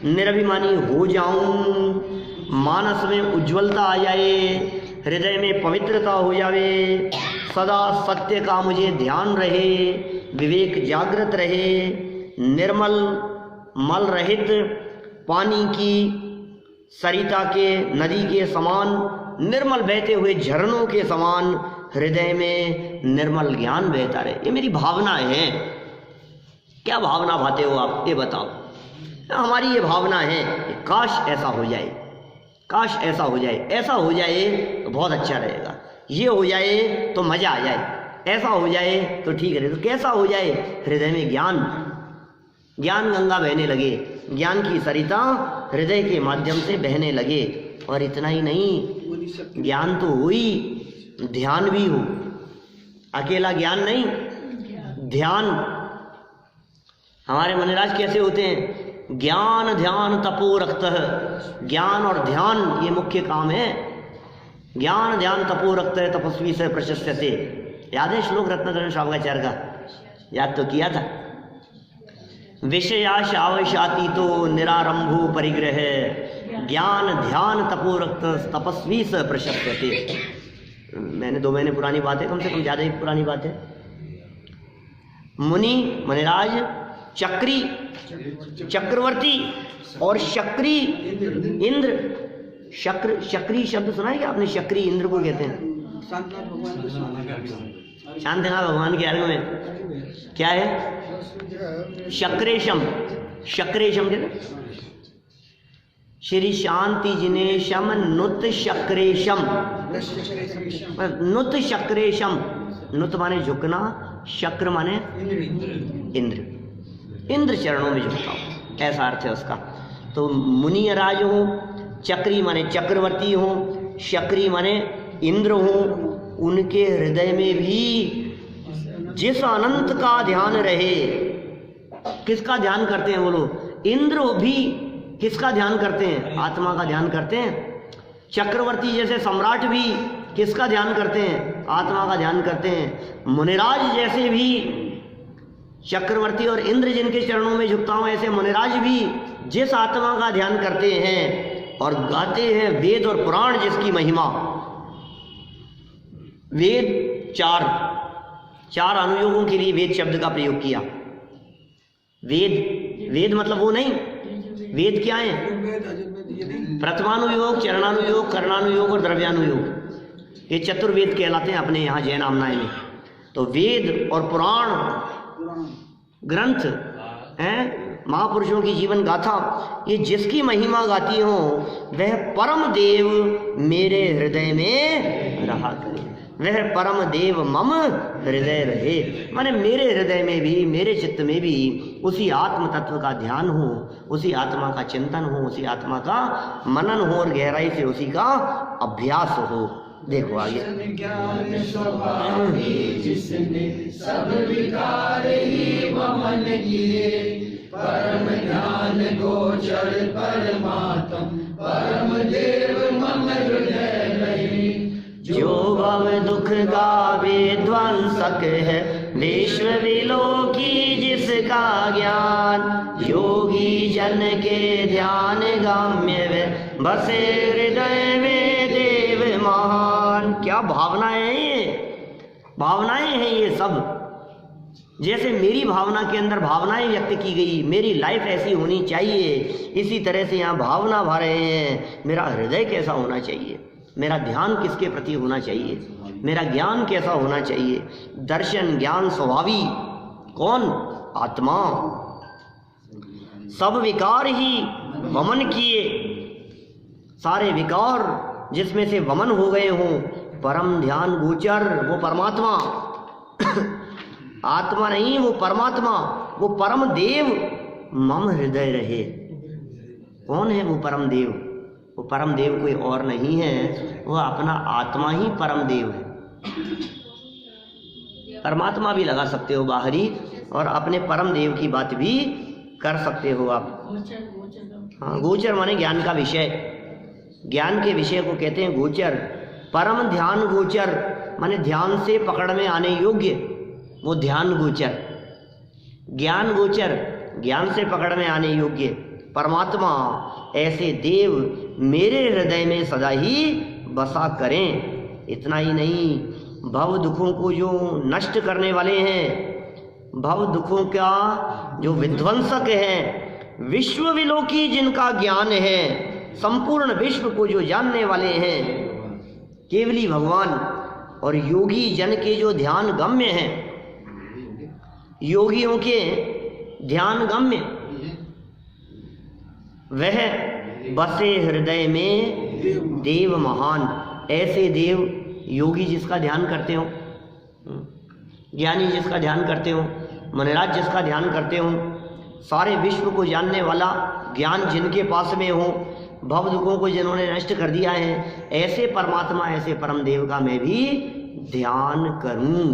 निरभिमानी हो जाऊं, मानस में उज्ज्वलता आ जाए, हृदय में पवित्रता हो जावे, सदा सत्य का मुझे ध्यान रहे, विवेक जागृत रहे, निर्मल मल रहित पानी की सरिता के नदी के समान, निर्मल बहते हुए झरनों के समान हृदय में निर्मल ज्ञान बहता रहे। ये मेरी भावना है। क्या भावना भाते हो आप, ये बताओ। हमारी ये भावना है, काश ऐसा हो जाए, काश ऐसा हो जाए, ऐसा हो जाए तो बहुत अच्छा रहेगा, ये हो जाए तो मजा आ जाए, ऐसा हो जाए तो ठीक रहे। तो कैसा हो जाए? हृदय में ज्ञान, ज्ञान गंगा बहने लगे, ज्ञान की सरिता हृदय के माध्यम से बहने लगे। और इतना ही नहीं, ज्ञान तो हुई, ध्यान भी हो। अकेला ज्ञान नहीं, ध्यान। हमारे मुनिराज कैसे होते हैं? ज्ञान ध्यान तपो रक्त। ज्ञान और ध्यान ये मुख्य काम है। ज्ञान ध्यान तपो रक्त तपस्वी से प्रशस्यते। याद है श्लोक रत्नाकरण श्रावकाचार्य का? याद तो किया था। विषयाशावशाती तो निरारंभो परिग्रह, ज्ञान ध्यान तपो रक्त तपस्वी से प्रशस्यते। मैंने 2 महीने पुरानी बात है, कम से कम ज़्यादा ही पुरानी बात है। मुनि मुनिराज चक्री चक्रवर्ती और शक्री इंद्र। शक्री शब्द सुना है क्या आपने? शक्री इंद्र को कहते हैं। शांतिनाथ भगवान के अर्घ में क्या है? शक्रेशम। शक्रेशम कहते श्री शांति जिनेशम नुत शक्रेशम। नुत शक्रेशम, नुत माने झुकना, शक्र माने इंद्र। इंद्र चरणों में झुकता हूँ, ऐसा अर्थ है उसका। तो मुनि राज हो, चक्री माने चक्रवर्ती हो, शक्री माने इंद्र हो, उनके हृदय में भी जिस अनंत का ध्यान रहे। किसका ध्यान करते हैं वो लोग? इंद्र भी किसका ध्यान करते हैं? आत्मा का ध्यान करते हैं। चक्रवर्ती जैसे सम्राट भी किसका ध्यान करते हैं? आत्मा का ध्यान करते हैं। मुनिराज जैसे भी, चक्रवर्ती और इंद्र जिनके चरणों में झुकता हूं, ऐसे मुनिराज भी जिस आत्मा का ध्यान करते हैं और गाते हैं वेद और पुराण जिसकी महिमा। वेद चार अनुयोगों के लिए वेद शब्द का प्रयोग किया। वेद मतलब वो नहीं, वेद क्या है? प्रथमानुयोग, चरणानुयोग, करणानुयोग और द्रव्यानुयोग, ये चतुर्वेद कहलाते हैं अपने यहाँ जैन आमनाय में। तो वेद और पुराण ग्रंथ हैं, महापुरुषों की जीवन गाथा, ये जिसकी महिमा गाती हो वह परम देव मेरे हृदय में रहा करे। वह परम देव मम हृदय रहे, माने मेरे हृदय में भी, मेरे चित्त में भी उसी आत्म तत्व का ध्यान हो, उसी आत्मा का चिंतन हो, उसी आत्मा का मनन हो और गहराई से उसी का अभ्यास हो। देखो आगे। ज्ञान स्वभाव जिसने सब विकार ही वमन किए, परम ध्यान गोचर परमात्म परम देव मम हृदय रहे। जो भव दुख गावे ध्वंसक है विश्व विलोकी जिसका ज्ञान, योगी जन के ध्यान गाम्य वे बसे हृदय में देव महान। क्या भावनाएं हैं ये? भावनाएं हैं ये सब। जैसे मेरी भावना के अंदर भावनाएं व्यक्त की गई, मेरी लाइफ ऐसी होनी चाहिए, इसी तरह से यहाँ भावना भा रहे हैं। मेरा हृदय कैसा होना चाहिए, मेरा ध्यान किसके प्रति होना चाहिए, मेरा ज्ञान कैसा होना चाहिए। दर्शन ज्ञान स्वभावी कौन? आत्मा। सब विकार ही वमन किए, सारे विकार जिसमें से वमन हो गए हों, परम ध्यान गोचर वो परमात्मा। आत्मा नहीं, वो परमात्मा, वो परम देव मम हृदय रहे। कौन है वो परम देव? वो परम देव कोई और नहीं है, वो अपना आत्मा ही परम देव है। परमात्मा भी लगा सकते हो बाहरी, और अपने परम देव की बात भी कर सकते हो आप। हाँ, गोचर माने ज्ञान का विषय, ज्ञान के विषय को कहते हैं गोचर। परम ध्यान गोचर माने ध्यान से पकड़ में आने योग्य, वो ध्यान गोचर। ज्ञान गोचर ज्ञान से पकड़ में आने योग्य। परमात्मा ऐसे देव मेरे हृदय में सदा ही बसा करें। इतना ही नहीं, भव दुखों को जो नष्ट करने वाले हैं, भव दुखों का जो विध्वंसक हैं, विश्व विलोकी जिनका ज्ञान है, संपूर्ण विश्व को जो जानने वाले हैं, केवली भगवान और योगी जन के जो ध्यान गम्य हैं, योगियों के ध्यान गम्य, वह बसे हृदय में देव महान। ऐसे देव योगी जिसका ध्यान करते हो, ज्ञानी जिसका ध्यान करते हो, मनराज जिसका ध्यान करते हो, सारे विश्व को जानने वाला ज्ञान जिनके पास में हो, भव दुखों को जिन्होंने नष्ट कर दिया है, ऐसे परमात्मा, ऐसे परम देव का मैं भी ध्यान करूं।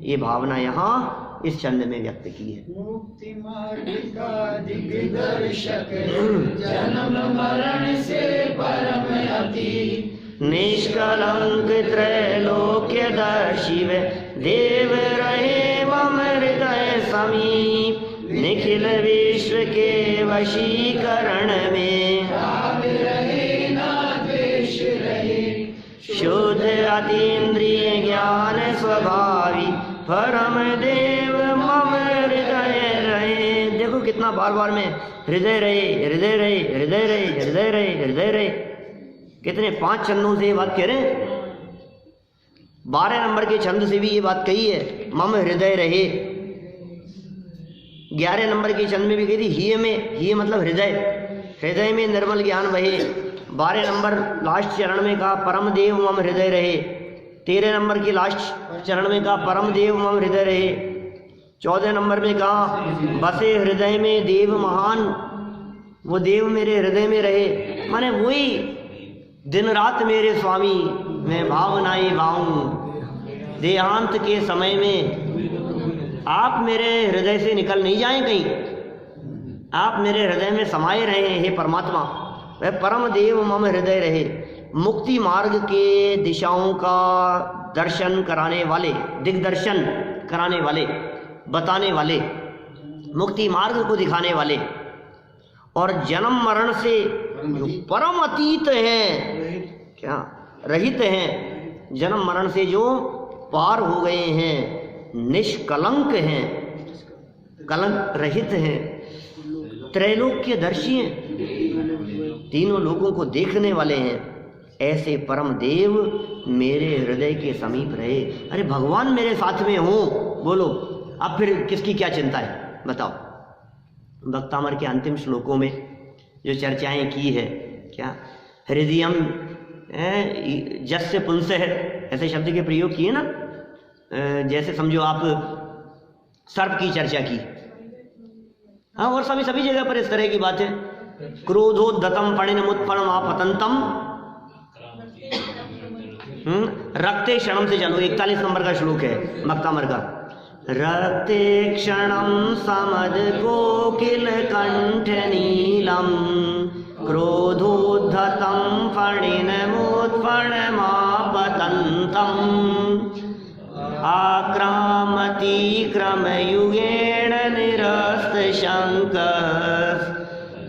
ये भावना यहाँ इस छंद में व्यक्त की है। मुक्ति मार्ग का दिग्दर्शक, जन्म मरण से परम अति, निष्कलंक त्रैलोक्यदर्शी देव रहे मम हृदय समीप, निखिल विश्व के वशीकरण में राग रहे ना द्वेष रहे, शुद्ध अतीन्द्रिय ज्ञान स्वभावी, परम देव मम हृदय रहे। देखो कितना बार बार में हृदय रहे, हृदय रहे, हृदय रहे, हृदय रहे, हृदय रहे, कितने 5 छंदों से ये बात कह रहे हैं। 12 नंबर के छंद से भी ये बात कही है, मम हृदय रहे। 11 नंबर के छंद में भी कही थी, ही में, ही मतलब हृदय, हृदय में निर्मल ज्ञान बहे। 12 नंबर लास्ट चरण में कहा परम देव मम हृदय रहे। 13 नंबर के लास्ट चरण में कहा परम देव मम हृदय रहे। 14 नंबर में कहा बसे हृदय में देव महान, वो देव मेरे हृदय में रहे। माने वही दिन रात मेरे स्वामी, मैं भावनाएं भाऊं, देहांत के समय में आप मेरे हृदय से निकल नहीं जाएं कहीं, आप मेरे हृदय में समाये रहे हैं। हे परमात्मा, वह परम देव मम हृदय रहे। मुक्ति मार्ग के दिशाओं का दर्शन कराने वाले, दिग्दर्शन कराने वाले, बताने वाले, मुक्ति मार्ग को दिखाने वाले, और जन्म मरण से जो परम अतीत हैं, क्या रहित हैं, जन्म मरण से जो पार हो गए हैं, निष्कलंक हैं, कलंक रहित हैं, त्रैलोक्यदर्शी हैं, तीनों लोगों को देखने वाले हैं, ऐसे परम देव मेरे हृदय के समीप रहे। अरे भगवान मेरे साथ में हो, बोलो अब फिर किसकी क्या चिंता है, बताओ। भक्तामर के अंतिम श्लोकों में जो चर्चाएं की है, क्या हृदयम जस्य पुंस है, ऐसे शब्द के प्रयोग किए ना। जैसे समझो आप सर्प की चर्चा की, हाँ, और सभी जगह पर इस तरह की बात है। क्रोधोद्धतम फणिनमुत्पन्नम आपतंतम रक्ते क्षणम से चलो, 41 नंबर का श्लोक है भक्तामर का। रक्ते क्षणम समद कोकिल कंठ नीलम, क्रोधोद्धतम फणिनमुत्पन्नम आपतंतम, आक्रामति क्रमयुगेण निरस्त शंक,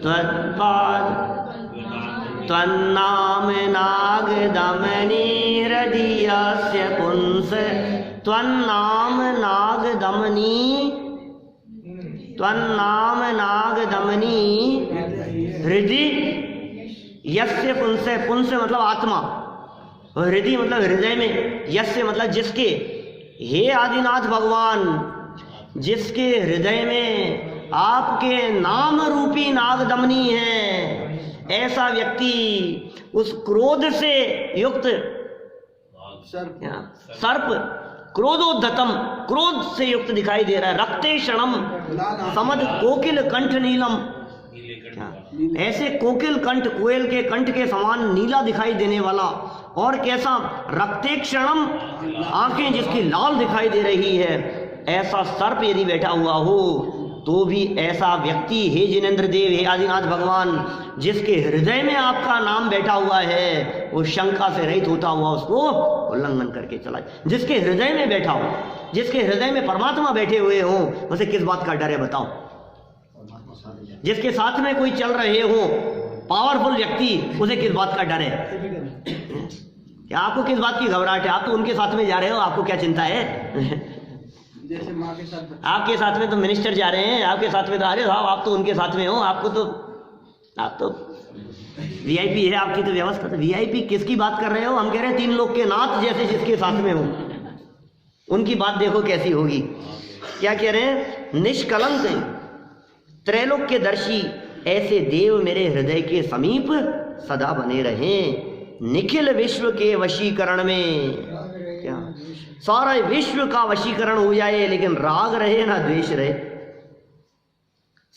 त्वत्पाद त्वन्नाम नागदमनी हृदयस्य पुंस, त्वन्नाम नागदमनी, त्वन्नाम नागदमनी हृदय यस्य पुंस, पुंस मतलब आत्मा, और हृदय मतलब हृदय में, यस्य मतलब जिसके, हे आदिनाथ भगवान, जिसके हृदय में आपके नाम रूपी नागदमनी है, ऐसा व्यक्ति उस क्रोध से युक्त सर्प, क्रोधोद्धतम, क्रोध से युक्त दिखाई दे रहा है। रक्ते क्षणम समद कोकिल कंठ नीलम, ऐसे कोकिल कंठ, कोयल के कंठ के समान नीला दिखाई देने वाला, और कैसा, रक्ते क्षणम, आंखें जिसकी लाल दिखाई दे रही है, ऐसा सर्प यदि बैठा हुआ हो तो भी ऐसा व्यक्ति, हे जिनेंद्र देव, हे आदिनाथ भगवान, जिसके हृदय में आपका नाम बैठा हुआ है, वो शंका से रहित होता हुआ उसको उल्लंघन करके चला। जिसके हृदय में बैठा हो, जिसके हृदय में परमात्मा बैठे हुए हो, उसे किस बात का डर है बताओ। जिसके साथ में कोई चल रहे हो, पावरफुल व्यक्ति, उसे किस बात का डर है। क्या आपको किस बात की घबराहट है? आप तो उनके साथ में जा रहे हो, आपको क्या चिंता है? जैसे माँ के साथ आपके साथ में तो मिनिस्टर जा रहे हैं, आपके साथ में तो अरे साहब आप तो उनके साथ में हो, आपको तो आप तो वीआईपी है, आपकी तो व्यवस्था। तो वीआईपी किसकी बात कर रहे हो? हम कह रहे हैं 3 लोग के नाथ जैसे जिसके साथ में हो, उनकी बात देखो कैसी होगी। क्या कह रहे हैं? निष्कलंक त्रैलोक के दर्शी ऐसे देव मेरे हृदय के समीप सदा बने रहें। निखिल विश्व के वशीकरण में, क्या सारा विश्व का वशीकरण हो जाए लेकिन राग रहे ना द्वेष रहे।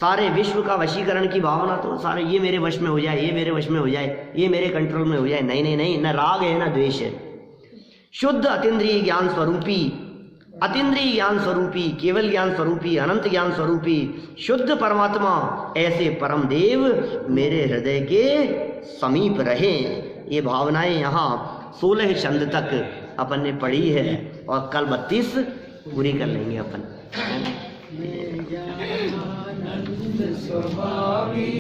सारे विश्व का वशीकरण की भावना तो सारे ये मेरे वश में हो जाए, ये मेरे वश में हो जाए, ये मेरे कंट्रोल में हो जाए, नहीं नहीं नहीं, न राग है ना द्वेष है। शुद्ध अतीन्द्रिय ज्ञान स्वरूपी, अतीन्द्रिय ज्ञान स्वरूपी, केवल ज्ञान स्वरूपी, अनंत ज्ञान स्वरूपी शुद्ध परमात्मा ऐसे परम देव मेरे हृदय के समीप रहे। ये भावनाएं यहाँ 16 छंद तक अपन ने पढ़ी है और कल 32 पूरी कर लेंगे अपन। स्वभावी